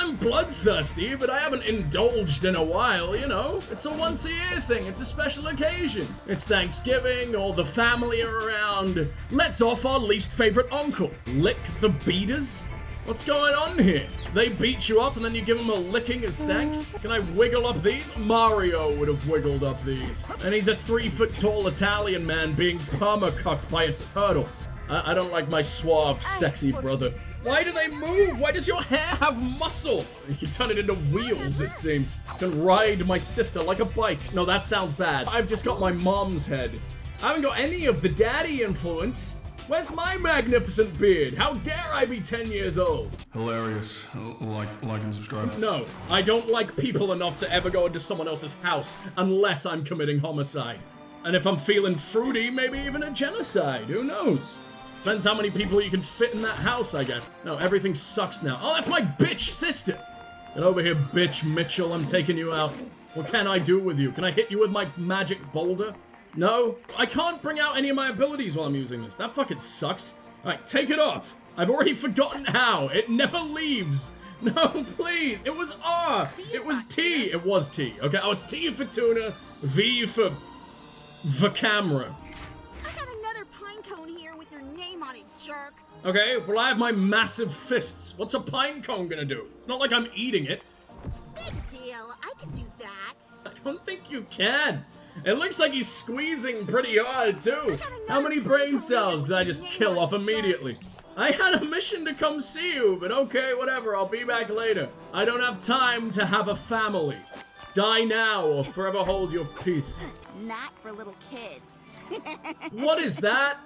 I'm bloodthirsty, but I haven't indulged in a while, you know? It's a once-a-year thing, it's a special occasion. It's Thanksgiving, all the family are around. Let's off our least favorite uncle. Lick the beaters? What's going on here? They beat you up and then you give them a licking as thanks? Can I wiggle up these? Mario would have wiggled up these. And he's a 3-foot-tall Italian man being permacucked by a turtle. I don't like my suave, sexy brother. Why do they move? Why does your hair have muscle? You can turn it into wheels, it seems. You can ride my sister like a bike. No, that sounds bad. I've just got my mom's head. I haven't got any of the daddy influence. Where's my magnificent beard? How dare I be 10 years old? Hilarious. Like and subscribe. No, I don't like people enough to ever go into someone else's house unless I'm committing homicide. And if I'm feeling fruity, maybe even a genocide. Who knows? Depends how many people you can fit in that house, I guess. No, everything sucks now. Oh, that's my bitch sister! Get over here, bitch Mitchell. I'm taking you out. What can I do with you? Can I hit you with my magic boulder? No? I can't bring out any of my abilities while I'm using this. That fucking sucks. Alright, take it off. I've already forgotten how. It never leaves. No, please. It was R. It was T. It was T. Okay, oh, it's T for tuna, V for camera. I got another pine cone here with your name on it, jerk. Okay, well, I have my massive fists. What's a pine cone gonna do? It's not like I'm eating it. Big deal. I can do that. I don't think you can. It looks like he's squeezing pretty hard, too. How many brain cells did I just kill off immediately? I had a mission to come see you, but okay, whatever, I'll be back later. I don't have time to have a family. Die now or forever hold your peace. Not for little kids. What is that?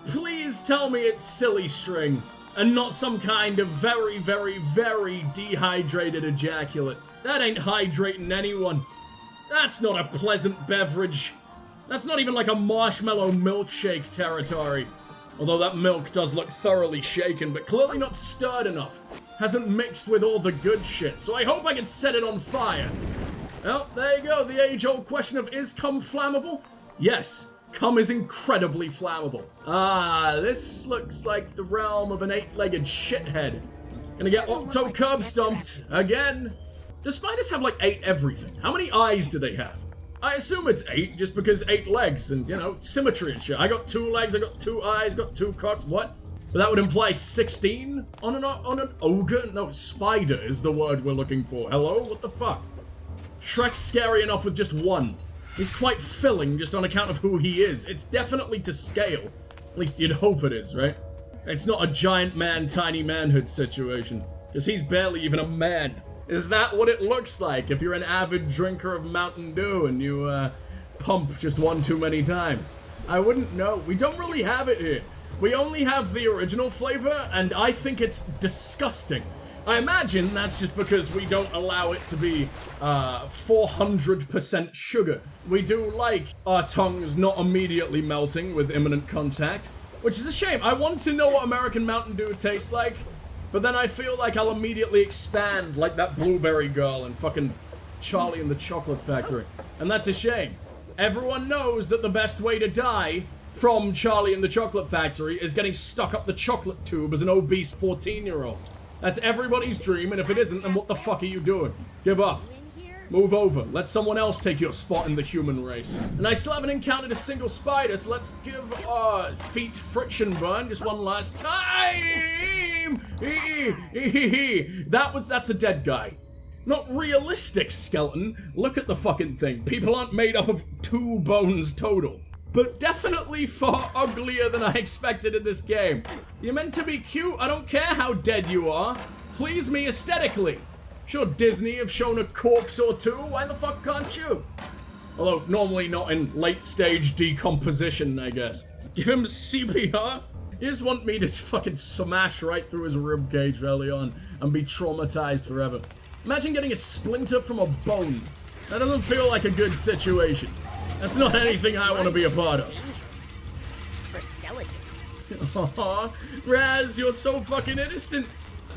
Please tell me it's silly string and not some kind of very, very, very dehydrated ejaculate. That ain't hydrating anyone. That's not a pleasant beverage. That's not even like a marshmallow milkshake territory. Although that milk does look thoroughly shaken, but clearly not stirred enough. Hasn't mixed with all the good shit, so I hope I can set it on fire. Well, there you go, the age-old question of is cum flammable? Yes, cum is incredibly flammable. Ah, this looks like the realm of an 8-legged shithead. Gonna get Octo curb stomped again. Does spiders have like 8 everything? How many eyes do they have? I assume it's 8 just because 8 legs and, you know, symmetry and shit. I got 2 legs, I got 2 eyes, got 2 cocks, what? But that would imply 16 on an ogre? No, spider is the word we're looking for. Hello? What the fuck? Shrek's scary enough with just 1. He's quite filling just on account of who he is. It's definitely to scale. At least you'd hope it is, right? It's not a giant man, tiny manhood situation. Because he's barely even a man. Is that what it looks like if you're an avid drinker of Mountain Dew and you pump just one too many times? I wouldn't know. We don't really have it here. We only have the original flavor, and I think it's disgusting. I imagine that's just because we don't allow it to be 400% sugar. We do like our tongues not immediately melting with imminent contact, which is a shame. I want to know what American Mountain Dew tastes like. But then I feel like I'll immediately expand like that blueberry girl in fucking Charlie and the Chocolate Factory. And that's a shame. Everyone knows that the best way to die from Charlie and the Chocolate Factory is getting stuck up the chocolate tube as an obese 14-year-old. That's everybody's dream, and if it isn't, then what the fuck are you doing? Give up. Move over. Let someone else take your spot in the human race. And I still haven't encountered a single spider, so let's give feet friction burn just one last time. That's a dead guy. Not realistic, skeleton. Look at the fucking thing. People aren't made up of 2 bones total. But definitely far uglier than I expected in this game. You're meant to be cute. I don't care how dead you are. Please me aesthetically. Sure, Disney have shown a corpse or 2. Why the fuck can't you? Although, normally not in late-stage decomposition, I guess. Give him CPR? You just want me to fucking smash right through his ribcage early on and be traumatized forever. Imagine getting a splinter from a bone. That doesn't feel like a good situation. That's not anything I want to be a part of. Dangerous. For skeletons. Aw, Raz, you're so fucking innocent.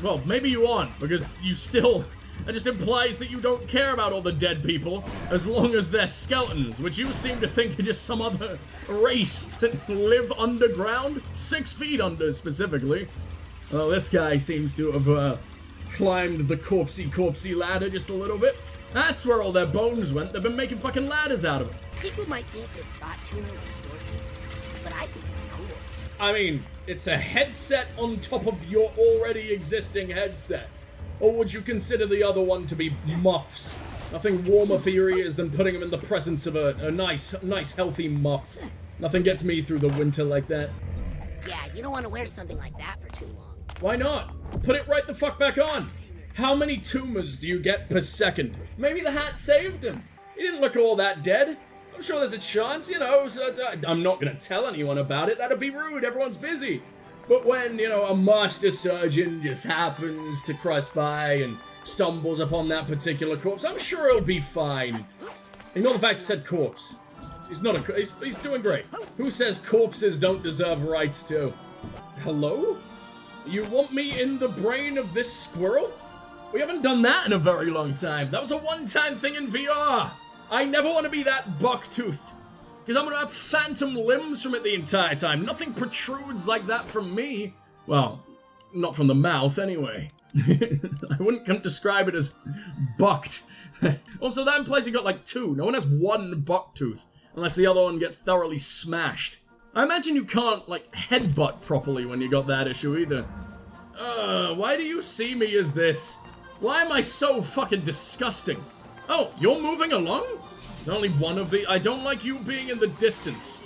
Well, maybe you aren't, because you still... That just implies that you don't care about all the dead people, as long as they're skeletons, which you seem to think are just some other race that live underground? 6 feet under, specifically. Well, this guy seems to have, climbed the corpsey ladder just a little bit. That's where all their bones went. They've been making fucking ladders out of them. People might think this thought tuner is dorky, but I think it's cool. I mean, it's a headset on top of your already existing headset. Or would you consider the other one to be muffs? Nothing warmer for your ears than putting them in the presence of a nice healthy muff. Nothing gets me through the winter like that. Yeah, you don't want to wear something like that for too long. Why not? Put it right the fuck back on. How many tumors do you get per second? Maybe the hat saved him. He didn't look all that dead. I'm sure there's a chance, you know. I'm not gonna tell anyone about it. That'd be rude. Everyone's busy. But when, you know, a master surgeon just happens to cross by and stumbles upon that particular corpse, I'm sure he'll be fine. Ignore the fact he said corpse. He's not a... He's doing great. Who says corpses don't deserve rights too? Hello? You want me in the brain of this squirrel? We haven't done that in a very long time. That was a one-time thing in VR. I never want to be that buck-toothed. Because I'm going to have phantom limbs from it the entire time. Nothing protrudes like that from me. Well, not from the mouth, anyway. I wouldn't describe it as bucked. Also, that implies you got like two. No one has one buck tooth. Unless the other one gets thoroughly smashed. I imagine you can't, like, headbutt properly when you got that issue either. Why do you see me as this? Why am I so fucking disgusting? Oh, you're moving along? There's only one of the... I don't like you being in the distance.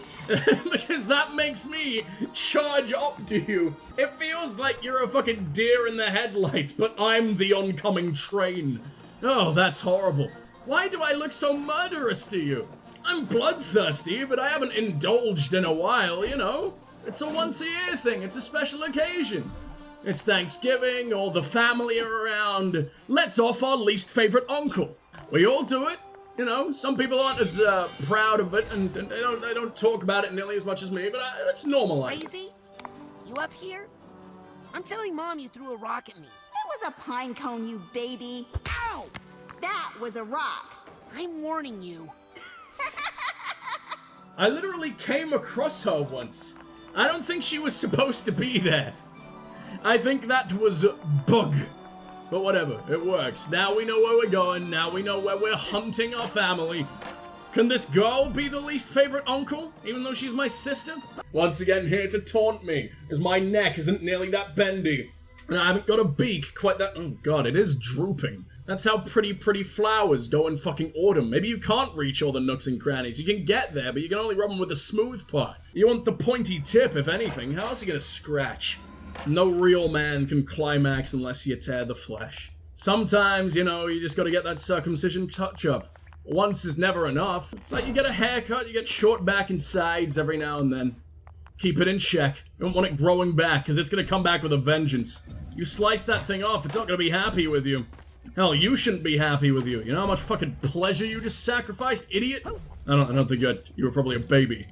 Because that makes me charge up to you. It feels like you're a fucking deer in the headlights, but I'm the oncoming train. Oh, that's horrible. Why do I look so murderous to you? I'm bloodthirsty, but I haven't indulged in a while, you know? It's a once-a-year thing. It's a special occasion. It's Thanksgiving, or the family are around. Let's off our least favorite uncle. We all do it. You know, some people aren't as proud of it, and they don't talk about it nearly as much as me, but it's normalized. Crazy? You up here? I'm telling Mom you threw a rock at me. It was a pine cone, you baby. Ow! That was a rock. I'm warning you. I literally came across her once. I don't think she was supposed to be there. I think that was a bug. But whatever, it works. Now we know where we're going. Now we know where we're hunting our family. Can this girl be the least favorite uncle, even though she's my sister? Once again, here to taunt me, as my neck isn't nearly that bendy. And I haven't got a beak quite that... Oh god, it is drooping. That's how pretty flowers go in fucking autumn. Maybe you can't reach all the nooks and crannies. You can get there, but you can only rub them with the smooth part. You want the pointy tip, if anything. How else are you gonna scratch? No real man can climax unless you tear the flesh. Sometimes, you know, you just gotta get that circumcision touch-up. Once is never enough. It's like you get a haircut, you get short back and sides every now and then. Keep it in check. You don't want it growing back, because it's gonna come back with a vengeance. You slice that thing off, it's not gonna be happy with you. Hell, you shouldn't be happy with you. You know how much fucking pleasure you just sacrificed, idiot? I don't think you were probably a baby.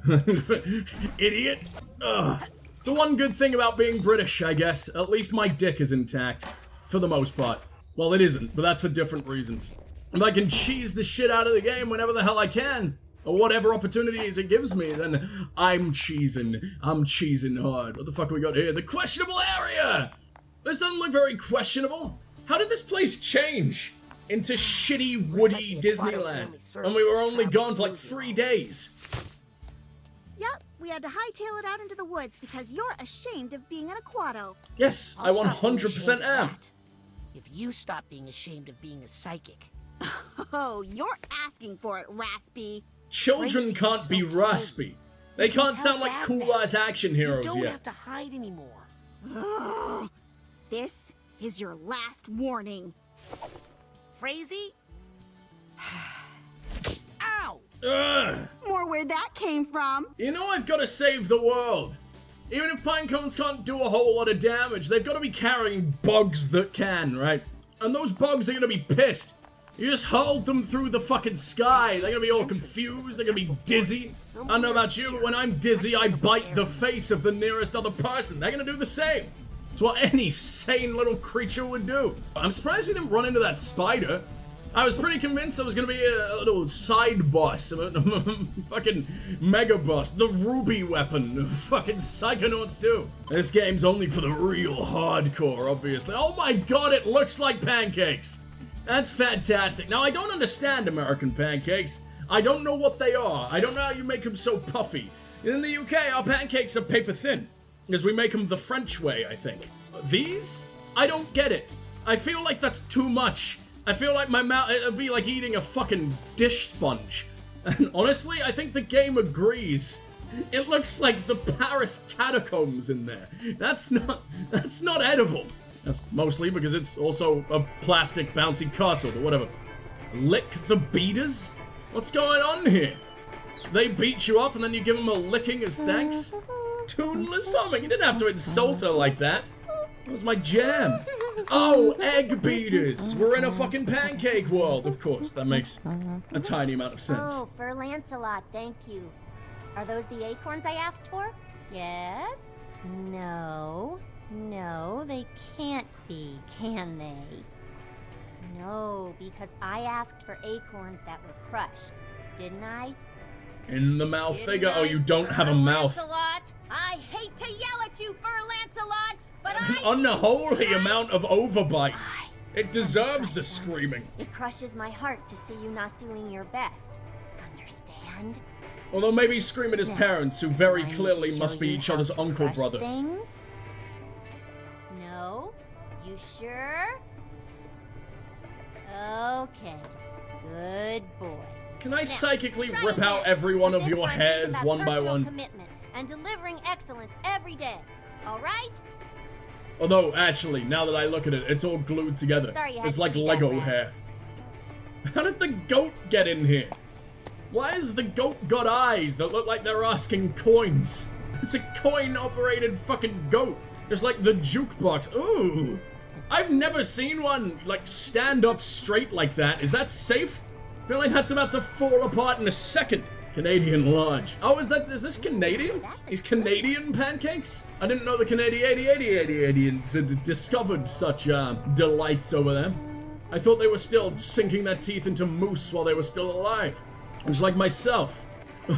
Idiot? Ugh. The one good thing about being British, I guess, at least my dick is intact. For the most part. Well, it isn't, but that's for different reasons. If I can cheese the shit out of the game whenever the hell I can, or whatever opportunities it gives me, then I'm cheesing. I'm cheesing hard. What the fuck have we got here? The questionable area! This doesn't look very questionable. How did this place change into shitty, woody Disneyland when we were only gone for like 3 days? Yep, we had to hightail it out into the woods because you're ashamed of being an Aquato. Yes, I I'll stop being 100% ashamed of am. that. If you stop being ashamed of being a psychic. Oh, you're asking for it, Raspy. Children Crazy can't kids be don't play. raspy. They You can can't tell sound like that cool-ass action You heroes don't yet. have to hide anymore. Ugh. This is your last warning. Frazee? Ow! Ugh. More where that came from. You know I've got to save the world. Even if pine cones can't do a whole lot of damage, they've got to be carrying bugs that can, right? And those bugs are going to be pissed. You just hurled them through the fucking sky. They're going to be all confused. They're going to be dizzy. I don't know about you, but when I'm dizzy, I bite the face of the nearest other person. They're going to do the same. It's what any sane little creature would do. I'm surprised we didn't run into that spider. I was pretty convinced there was gonna be a little side boss, a fucking mega boss, the ruby weapon, fucking Psychonauts 2. This game's only for the real hardcore, obviously. Oh my god, it looks like pancakes. That's fantastic. Now, I don't understand American pancakes. I don't know what they are. I don't know how you make them so puffy. In the UK, our pancakes are paper thin, because we make them the French way, I think. These? I don't get it. I feel like that's too much. I feel like my mouth, it'd be like eating a fucking dish sponge. And honestly, I think the game agrees. It looks like the Paris catacombs in there. That's not edible. That's mostly because it's also a plastic bouncy castle, but whatever. Lick the beaters? What's going on here? They beat you up and then you give them a licking as thanks? Tuneless humming. You didn't have to insult her like that. That was my jam. Oh, egg beaters. We're in a fucking pancake world. Of course, that makes a tiny amount of sense. Oh, for Lancelot, thank you. Are those the acorns I asked for? Yes? No. No, they can't be, can they? No, because I asked for acorns that were crushed, didn't I? In the mouth figure? Oh, you don't have a mouth. Lancelot, I hate to yell at you, Fur Lancelot, but An unholy amount of overbite. It deserves the screaming. It crushes my heart to see you not doing your best. Understand? Although maybe scream at his parents, who very clearly must be each other's uncle brother. Things? No? You sure? Okay. Good boy. Can I psychically rip out every one of your hairs one by one? Commitment and delivering excellence every day. All right? Although, actually, now that I look at it, it's all glued together. Sorry, it's like Lego hair. How did the goat get in here? Why has the goat got eyes that look like they're asking coins? It's a coin-operated fucking goat. Just like the jukebox. Ooh. I've never seen one, like, stand up straight like that. Is that safe? I feel like that's about to fall apart in a second. Canadian large. Oh, is this Canadian? Is Canadian pancakes? I didn't know the Canadians had discovered such delights over there. I thought they were still sinking their teeth into moose while they were still alive. Just like myself.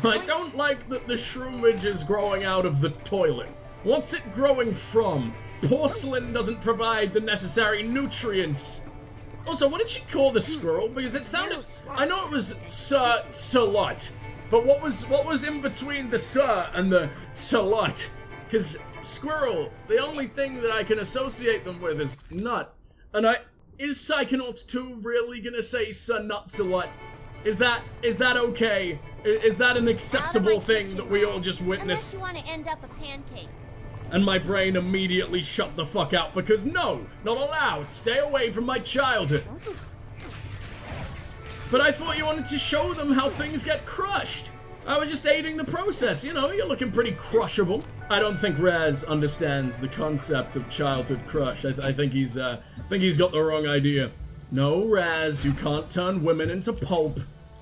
I don't like that the shroomage is growing out of the toilet. What's it growing from? Porcelain doesn't provide the necessary nutrients. Also, what did she call the squirrel? Because it sounded... I know it was Sir-Lot. But what was in between the Sir and the Sir-Lot? Because squirrel, the only thing that I can associate them with is nut. And is Psychonauts 2 really gonna say Sir Nut-Sir-Lot? Is that okay? Is that an acceptable thing that we all just witnessed? Unless you want to end up a pancake. And my brain immediately shut the fuck out because no, not allowed. Stay away from my childhood. But I thought you wanted to show them how things get crushed. I was just aiding the process, you know, you're looking pretty crushable. I don't think Raz understands the concept of childhood crush. I think he's got the wrong idea. No, Raz, you can't turn women into pulp.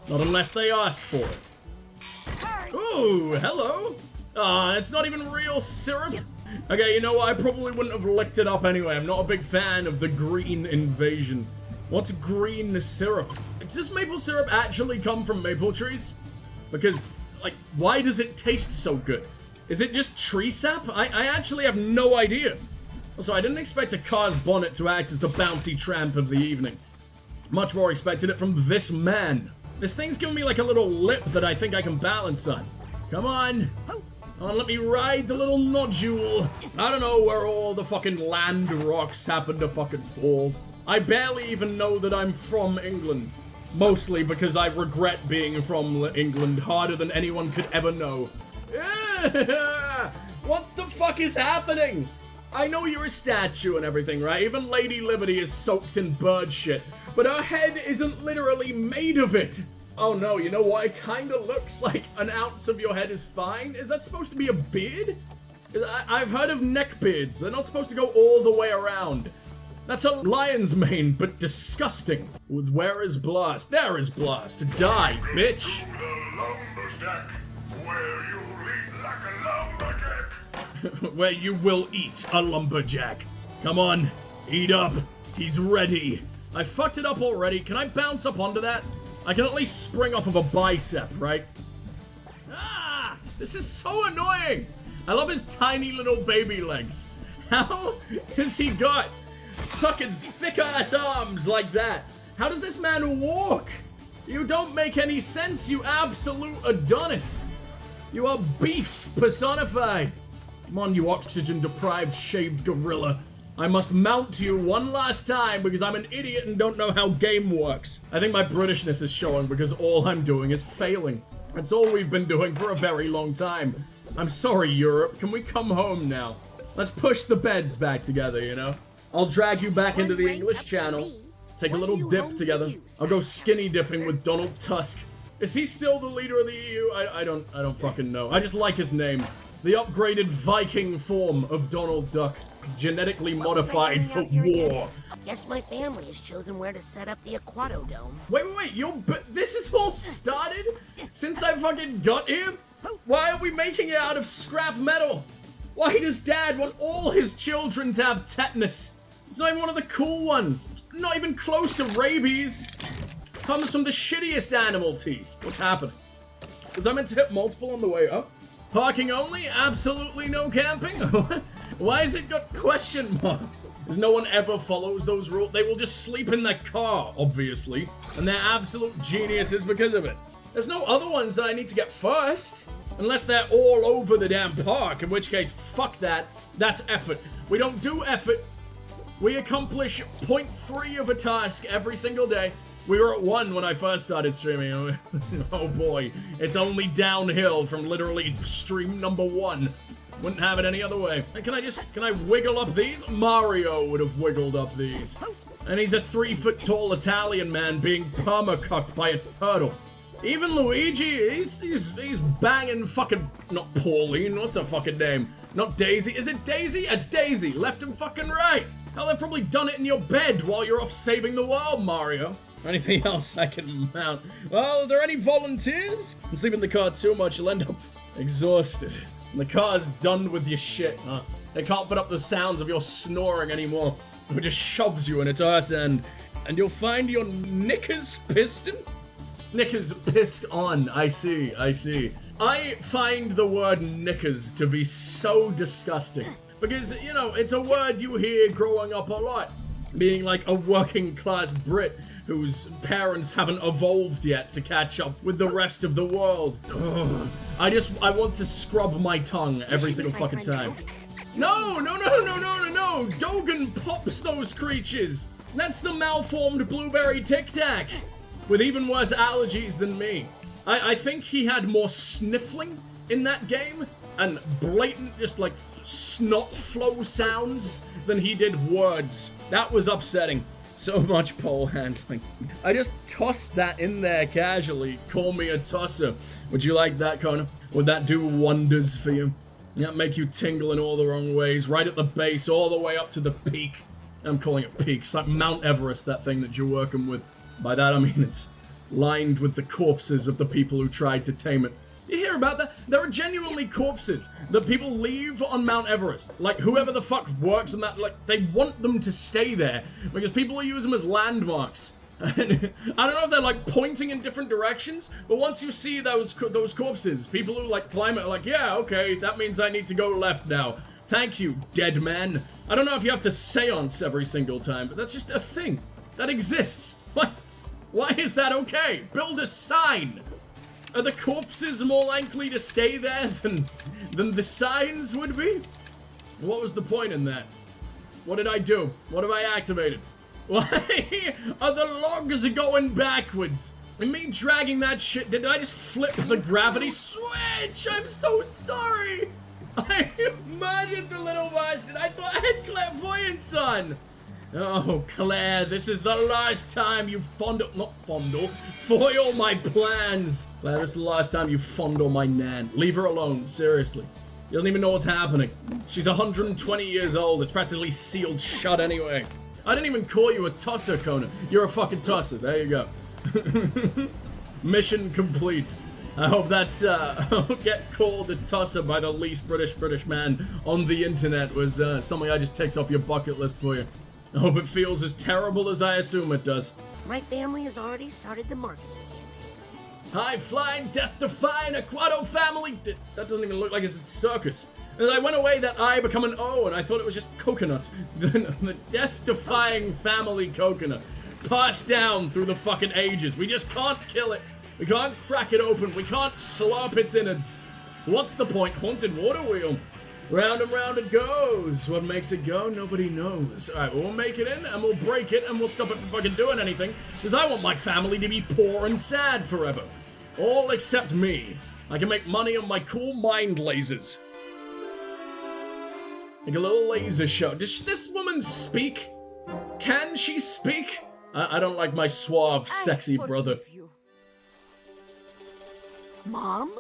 Not unless they ask for it. Ooh, hello. It's not even real syrup. Okay, you know what? I probably wouldn't have licked it up anyway. I'm not a big fan of the green invasion. What's green syrup? Does maple syrup actually come from maple trees? Because, like, why does it taste so good? Is it just tree sap? I actually have no idea. Also, I didn't expect a car's bonnet to act as the bouncy tramp of the evening. Much more expected it from this man. This thing's giving me like a little lip that I think I can balance on. Come on. Let me ride the little nodule. I don't know where all the fucking land rocks happen to fucking fall. I barely even know that I'm from England. Mostly because I regret being from England harder than anyone could ever know. What the fuck is happening? I know you're a statue and everything, right? Even Lady Liberty is soaked in bird shit. But her head isn't literally made of it. Oh no, you know what? It kinda looks like an ounce of your head is fine. Is that supposed to be a beard? I've heard of neck beards. They're not supposed to go all the way around. That's a lion's mane, but disgusting. With where is Blast? There is Blast. Die, bitch. Where you will eat a lumberjack. Come on, eat up. He's ready. I fucked it up already. Can I bounce up onto that? I can at least spring off of a bicep, right? Ah! This is so annoying! I love his tiny little baby legs. How has he got fucking thick-ass arms like that? How does this man walk? You don't make any sense, you absolute Adonis. You are beef personified. Come on, you oxygen-deprived shaved gorilla. I must mount to you one last time because I'm an idiot and don't know how game works. I think my Britishness is showing because all I'm doing is failing. That's all we've been doing for a very long time. I'm sorry, Europe. Can we come home now? Let's push the beds back together, you know? I'll drag you back into the English Channel. Take a little dip together. I'll go skinny dipping with Donald Tusk. Is he still the leader of the EU? I don't fucking know. I just like his name. The upgraded Viking form of Donald Duck. Genetically modified for war. Guess my family has chosen where to set up the Aquatodome. Wait, this is all started since I fucking got here? Why are we making it out of scrap metal? Why does Dad want all his children to have tetanus? It's not even one of the cool ones. It's not even close to rabies. Comes from the shittiest animal teeth. What's happening? Was I meant to hit multiple on the way up? Parking only? Absolutely no camping? Why has it got question marks? Because no one ever follows those rules. They will just sleep in their car, obviously. And they're absolute geniuses because of it. There's no other ones that I need to get first. Unless they're all over the damn park, in which case, fuck that. That's effort. We don't do effort. We accomplish 0.3 of a task every single day. We were at 1 when I first started streaming. Oh boy, it's only downhill from literally stream number 1. Wouldn't have it any other way. Can I wiggle up these? Mario would have wiggled up these. And he's a 3-foot tall Italian man being permacucked by a turtle. Even Luigi, he's banging fucking, not Pauline, what's her fucking name? Not Daisy, is it Daisy? It's Daisy, left and fucking right. Hell, they've probably done it in your bed while you're off saving the world, Mario. Anything else I can mount? Well, are there any volunteers? I'm sleeping in the car too much, you'll end up exhausted. And the car's done with your shit, huh? They can't put up the sounds of your snoring anymore. It just shoves you in its arse end. And you'll find your knickers piston? Knickers pissed on, I see. I find the word knickers to be so disgusting. Because, you know, it's a word you hear growing up a lot. Being like a working class Brit whose parents haven't evolved yet to catch up with the rest of the world. Ugh. I want to scrub my tongue every single fucking time. No! Dogan pops those creatures! That's the malformed blueberry Tic Tac! With even worse allergies than me. I think he had more sniffling in that game and blatant just like snot flow sounds than he did words. That was upsetting. So much pole handling. I just tossed that in there casually. Call me a tosser. Would you like that, Connor? Would that do wonders for you? That make you tingle in all the wrong ways, right at the base, all the way up to the peak. I'm calling it peak. It's like Mount Everest, that thing that you're working with. By that I mean it's lined with the corpses of the people who tried to tame it. You hear about that? There are genuinely corpses that people leave on Mount Everest. Like, whoever the fuck works on that, like, they want them to stay there because people use them as landmarks. And I don't know if they're, like, pointing in different directions, but once you see those corpses, people who, like, climb it are like, yeah, okay, that means I need to go left now. Thank you, dead man. I don't know if you have to seance every single time, but that's just a thing that exists. Why is that okay? Build a sign. Are the corpses more likely to stay there than the signs would be? What was the point in that? What did I do? What have I activated? Why are the logs going backwards? And me dragging that shit, did I just flip the gravity switch? I'm so sorry. I murdered the little bastard. I thought I had clairvoyance on. Oh, Claire, this is the last time you foil my plans. Claire, this is the last time you fondle my nan. Leave her alone, seriously. You don't even know what's happening. She's 120 years old. It's practically sealed shut anyway. I didn't even call you a tosser, Conan. You're a fucking tosser. There you go. Mission complete. I hope that's, get called a tosser by the least British man on the internet was something I just ticked off your bucket list for you. I hope it feels as terrible as I assume it does. My family has already started the marketing campaign. High-flying, death-defying, Aquato family. That doesn't even look like it's a circus. As I went away, that I become an O, and I thought it was just coconut. The death-defying family coconut. Passed down through the fucking ages. We just can't kill it. We can't crack it open. We can't slurp its innards. What's the point? Haunted water wheel. Round and round it goes. What makes it go? Nobody knows. Alright, we'll make it in, and we'll break it, and we'll stop it from fucking doing anything. Because I want my family to be poor and sad forever. All except me. I can make money on my cool mind lasers. Like a little laser show. Does this woman speak? Can she speak? I don't like my suave, sexy brother. You. Mom?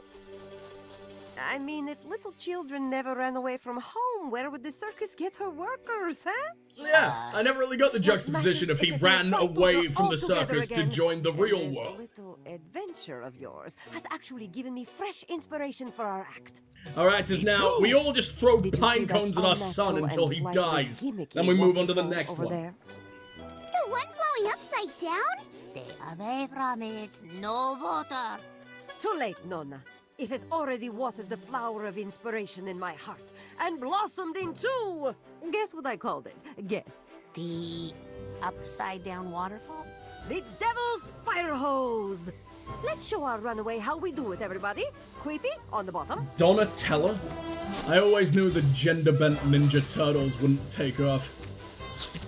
I mean, if little children never ran away from home, where would the circus get her workers, huh? Yeah, I never really got the juxtaposition if he ran away from the circus to join the real This world. little adventure of yours has actually given me fresh inspiration for our act. Alright, as now, we all just throw Did you pine see that cones at our son unnatural until and he slightly dies. gimmicky Then we move on to the waterfall next over one. there? The one flowing upside down? Stay away from it. No water. Too late, Nonna. It has already watered the flower of inspiration in my heart and blossomed into... Guess what I called it? Guess. The upside down waterfall? The Devil's Fire Hose! Let's show our runaway how we do it, everybody. Creepy, on the bottom. Donatella? I always knew the gender-bent Ninja Turtles wouldn't take off.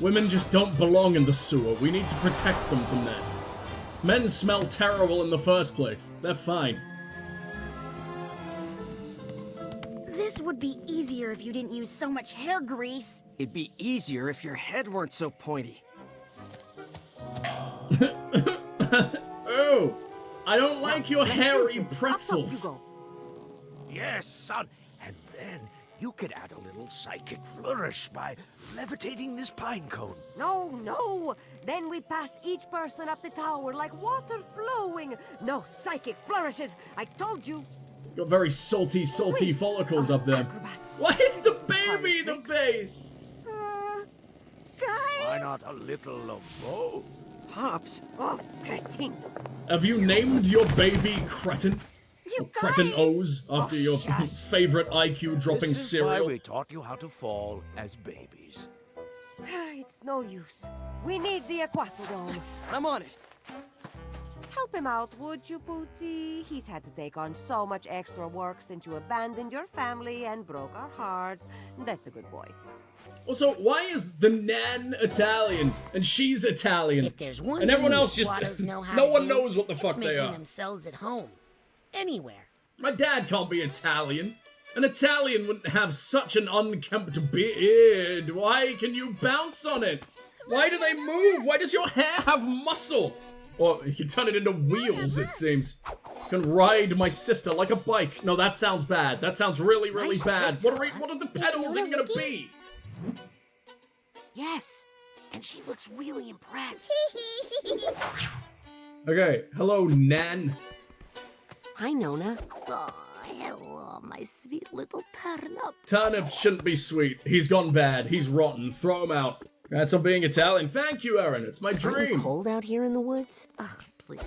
Women just don't belong in the sewer. We need to protect them from that. Men smell terrible in the first place. They're fine. This would be easier if you didn't use so much hair grease. It'd be easier if your head weren't so pointy. Oh, I don't like your Let's hairy do it. Up top pretzels. you go. Yes, son. And then you could add a little psychic flourish by levitating this pine cone. No. Then we pass each person up the tower like water flowing. No psychic flourishes. I told you. Got very salty Wait, follicles up there. acrobats. Why is the Hard baby the tricks. base? Guys? Why not a little of both? Pops, Oh, cretin. Have you named your baby Cretin? You Or Cretin guys! O's after your shush. favorite IQ dropping This is why cereal? we taught you how to fall as babies. It's no use. We need the aquatodome. I'm on it. Help him out, would you, Pooty? He's had to take on so much extra work since you abandoned your family and broke our hearts. That's a good boy. Also, why is the Nan Italian and she's Italian? If there's one and everyone thing else these just squatters know how no to one do, knows what the it's fuck they making are. themselves at home. Anywhere. My dad can't be Italian. An Italian wouldn't have such an unkempt beard. Why can you bounce on it? Why do they move? Why does your hair have muscle? Or you can turn it into wheels, it seems. You can ride my sister like a bike. No, that sounds bad. That sounds really, really Nice bad. trick, What are the You pedals see even gonna Wiki? be? Yes. And she looks really impressed. Okay, hello, Nan. Hi, Nona. Oh, hello, my sweet little turnip. Turnip shouldn't be sweet. He's gone bad. He's rotten. Throw him out. That's on being Italian. Thank you, Erin. It's my Aren't you dream. cold out here in the woods? Ugh, please.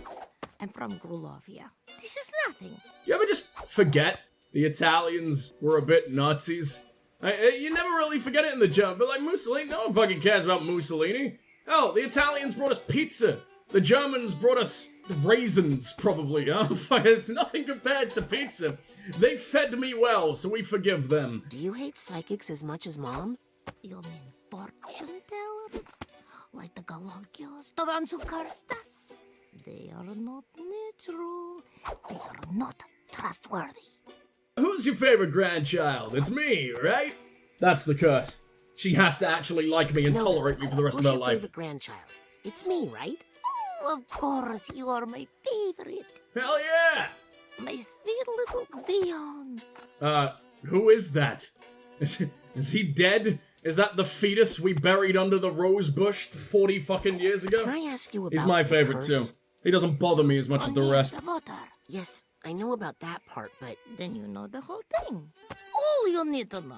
I'm from Grulovia. This is nothing. You ever just forget the Italians were a bit Nazis? You never really forget it in the German, but like Mussolini, no one fucking cares about Mussolini. Hell, the Italians brought us pizza. The Germans brought us raisins, probably. It's nothing compared to pizza. They fed me well, so we forgive them. Do you hate psychics as much as Mom? You mean fortune tellers? Like the Galungios, the ones who cursed us? They are not natural. They are not trustworthy. Who's your favorite grandchild? It's me, right? That's the curse. She has to actually like me and Nona, tolerate me for the rest of who's her your life. favorite grandchild? It's me, right? Oh, of course, you are my favorite. Hell yeah! My sweet little Dion. Who is that? Is he dead? Is that the fetus we buried under the rose bush 40 fucking years ago? Can I ask you about He's my the favorite too. curse? He doesn't bother me as much as the Only rest. The water. Yes, I know about that part, but Then you know the whole thing. All you need to know.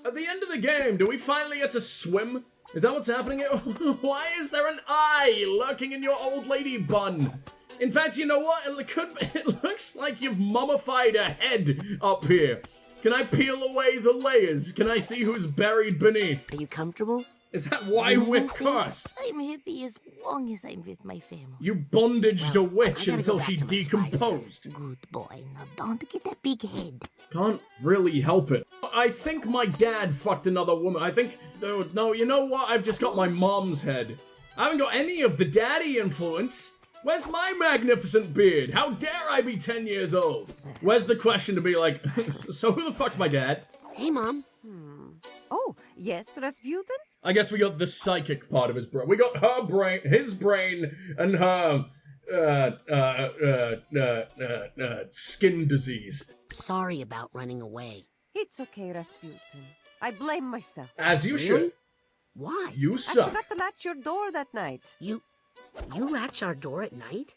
At the end of the game, do we finally get to swim? Is that what's happening here? Why is there an eye lurking in your old lady bun? In fact, you know what? It looks like you've mummified a head up here. Can I peel away the layers? Can I see who's buried beneath? Are you comfortable? Is that why we're cursed? I'm happy as long as I'm with my family. You bondaged a witch I gotta until go back she to my spy stuff. decomposed. Good boy, now don't get a big head. Can't really help it. I think my dad fucked another woman. I think... No, you know what? I've just got my mom's head. I haven't got any of the daddy influence. Where's my magnificent beard? How dare I be 10 years old? Where's the question to be like, so who the fuck's my dad? Hey, Mom. Oh, yes, Rasputin? I guess we got the psychic part of his brain. We got her brain, his brain, and her, skin disease. Sorry about running away. It's okay, Rasputin. I blame myself. As you Really? should. Why? You I suck. forgot to latch your door that night. You latch our door at night?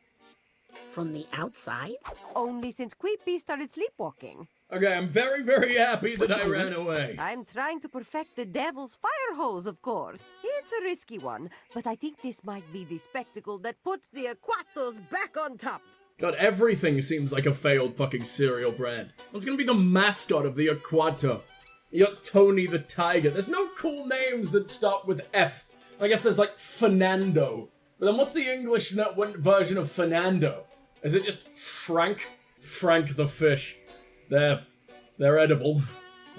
From the outside? Only since Queepy started sleepwalking. Okay, I'm very, very happy that I ran away. I'm trying to perfect the devil's fire hose, of course. It's a risky one, but I think this might be the spectacle that puts the Aquatos back on top. God, everything seems like a failed fucking cereal brand. What's gonna be the mascot of the Aquato? You got Tony the Tiger. There's no cool names that start with F. I guess there's like Fernando. But then what's the English version of Fernando? Is it just Frank? Frank the fish. They're edible,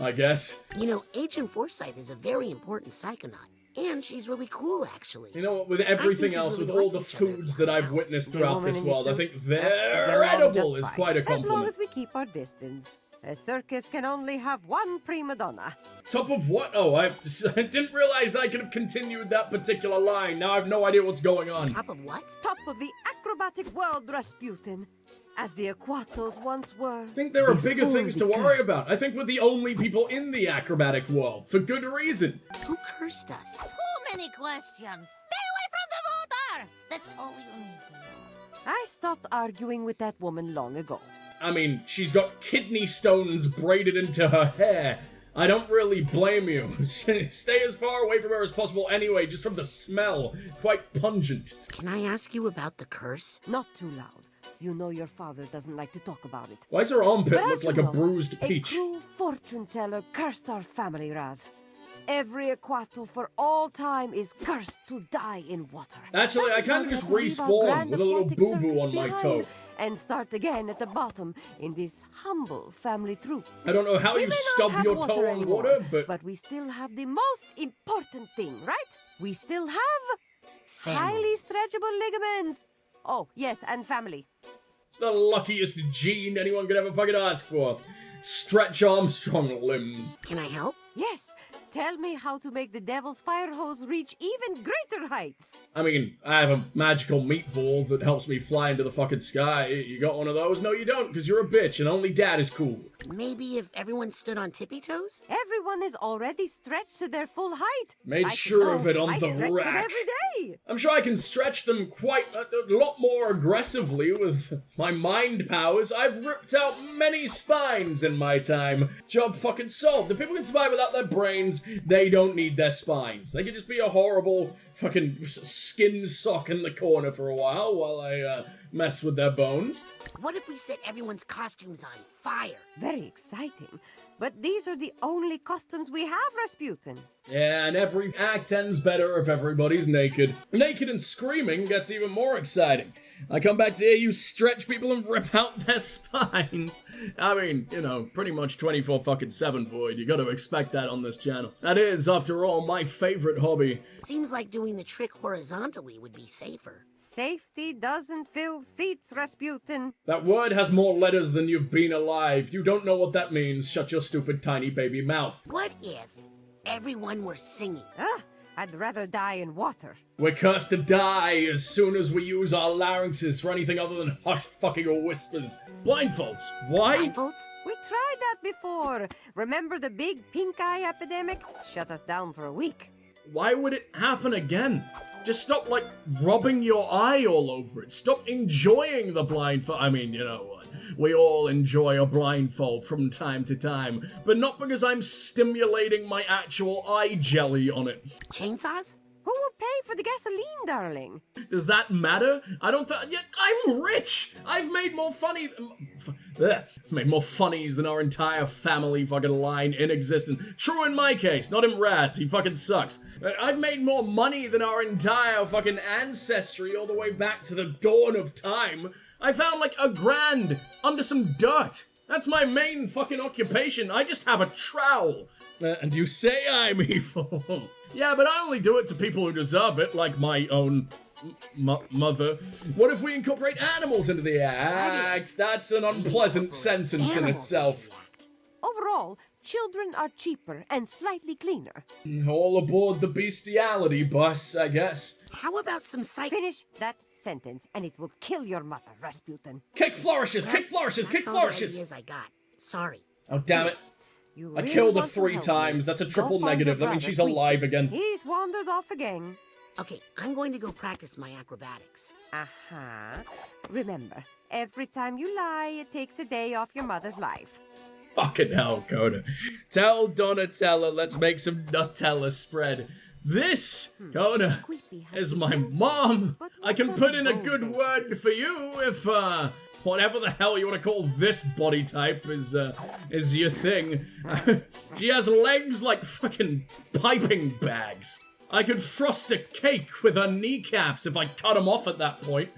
I guess. You know, Agent Forsyth is a very important Psychonaut. And she's really cool, actually. You know what, with everything you'd else, really with all like the each other. foods that I've witnessed The throughout woman this in the world, I suit? think They're they're all edible just is fine. quite a As long compliment. as we keep our distance. A circus can only have one prima donna. Top of what? Oh, I didn't realize that I could have continued that particular line. Now I have no idea what's going on. Top of what? Top of the acrobatic world, Rasputin. As the Aquatos once were. I think there are bigger Before things the to worry curse. about. I think we're the only people in the acrobatic world, for good reason. Who cursed us? Too many questions. Stay away from the water. That's all you need to know. I stopped arguing with that woman long ago. I mean, she's got kidney stones braided into her hair. I don't really blame you. Stay as far away from her as possible anyway, just from the smell. Quite pungent. Can I ask you about the curse? Not too loud. You know your father doesn't like to talk about it. Why does her armpit But look as you like a know, bruised peach? A cruel fortune teller cursed our family, Raz. Every Aquato for all time is cursed to die in water. Actually, I That's kind why of just we have to leave our respawned grand with a little aquatic boo-boo circus on my behind toe. And start again at the bottom in this humble family troupe. I don't know how We you may not stub have your water toe on anymore, water, but we still have the most important thing, right? We still have Family. highly stretchable ligaments. Oh, yes, and family. it's the luckiest gene anyone could ever fucking ask for. Stretch Armstrong limbs. Can I help? Yes, tell me how to make the devil's fire hose reach even greater heights. I mean, I have a magical meatball that helps me fly into the fucking sky. You got one of those? No, you don't, because you're a bitch and only dad is cool. Maybe if everyone stood on tippy toes? Everyone is already stretched to their full height. Made Like, sure of it on I the stretch them rack. every day. I'm sure I can stretch them quite a lot more aggressively with my mind powers. I've ripped out many spines in my time. Job fucking solved. If people can survive without their brains, they don't need their spines. They could just be a horrible fucking skin sock in the corner for a while I mess with their bones. What if we set everyone's costumes on fire? Very exciting. But these are the only costumes we have, Rasputin. Yeah, and every act ends better if everybody's naked. Naked and screaming gets even more exciting. I come back to hear you stretch people and rip out their spines. I mean, you know, pretty much 24/7, Void. You gotta expect that on this channel. That is, after all, my favorite hobby. Seems like doing the trick horizontally would be safer. Safety doesn't fill seats, Rasputin. That word has more letters than you've been alive. You don't know what that means. Shut your stupid tiny baby mouth. What if everyone were singing? I'd rather die in water. We're cursed to die as soon as we use our larynxes for anything other than hushed fucking or whispers. Blindfolds. Why? Blindfolds? We tried that before. Remember the big pink eye epidemic? Shut us down for a week. Why would it happen again? Just stop, like, rubbing your eye all over it. Stop enjoying the blindfold. I mean, you know what? We all enjoy a blindfold from time to time, but not because I'm stimulating my actual eye jelly on it. Chainsaws? Who will pay for the gasoline, darling? Does that matter? I don't yet I'm rich! I've made more made more funnies than our entire family fucking line in existence. True in my case, not in Raz, he fucking sucks. I've made more money than our entire fucking ancestry all the way back to the dawn of time. I found like $1,000 under some dirt. That's my main fucking occupation. I just have a trowel. And you say I'm evil. Yeah, but I only do it to people who deserve it, like my own mother. What if we incorporate animals into the act? That's an unpleasant sentence in itself. Overall, children are cheaper and slightly cleaner. All aboard the bestiality bus, I guess. How about some Finish that sentence, and it will kill your mother, Rasputin. Kick flourishes, kick flourishes, kick That's all the flourishes! ideas I got. Sorry. Oh, damn it. You I really killed her want to 3 help times. me. That's a Go triple find negative. your That means brother, she's alive quickly. again. He's wandered off again. Okay, I'm going to go practice my acrobatics. Uh-huh. Remember, every time you lie, it takes a day off your mother's life. Fucking hell, Coda. Tell Donatella, let's make some Nutella spread. This, Coda, is my mom. I can put in a good word for you if, whatever the hell you want to call this body type is your thing. She has legs like fucking piping bags. I could frost a cake with her kneecaps if I cut them off at that point.